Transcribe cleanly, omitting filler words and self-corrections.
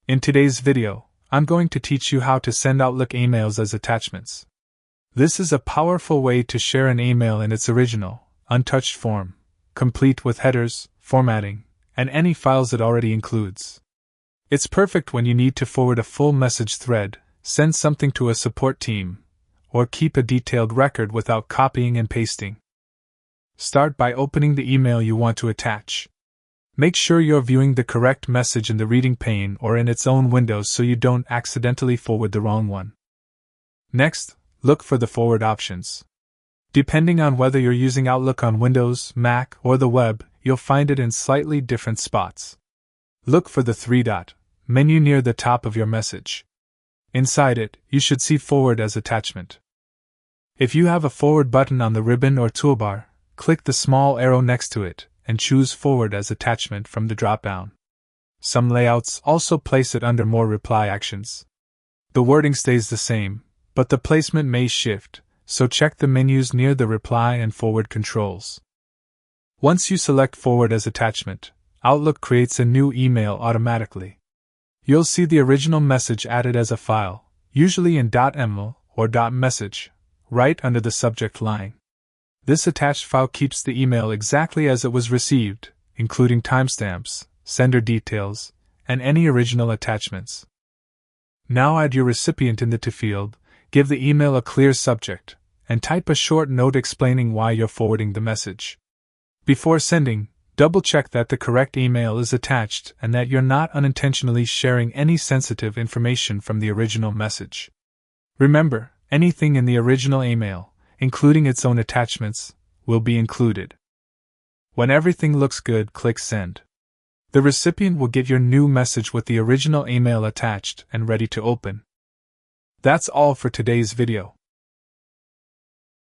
In today's video, I'm going to teach you how to send Outlook emails as attachments. This is a powerful way to share an email in its original, untouched form, complete with headers, formatting, and any files it already includes. It's perfect when you need to forward a full message thread, send something to a support team, or keep a detailed record without copying and pasting. Start by opening the email you want to attach. Make sure you're viewing the correct message in the reading pane or in its own window so you don't accidentally forward the wrong one. Next, look for the forward options. Depending on whether you're using Outlook on Windows, Mac, or the web, you'll find it in slightly different spots. Look for the three-dot menu near the top of your message. Inside it, you should see Forward as Attachment. If you have a Forward button on the ribbon or toolbar, click the small arrow next to it and choose Forward as Attachment from the drop-down. Some layouts also place it under More Reply Actions. The wording stays the same, but the placement may shift, so check the menus near the Reply and Forward controls. Once you select Forward as Attachment, Outlook creates a new email automatically. You'll see the original message added as a file, usually in .ml or .message, right under the subject line. This attached file keeps the email exactly as it was received, including timestamps, sender details, and any original attachments. Now add your recipient in the To field, give the email a clear subject, and type a short note explaining why you're forwarding the message. Before sending, double-check that the correct email is attached and that you're not unintentionally sharing any sensitive information from the original message. Remember, anything in the original email, including its own attachments, will be included. When everything looks good, click Send. The recipient will get your new message with the original email attached and ready to open. That's all for today's video.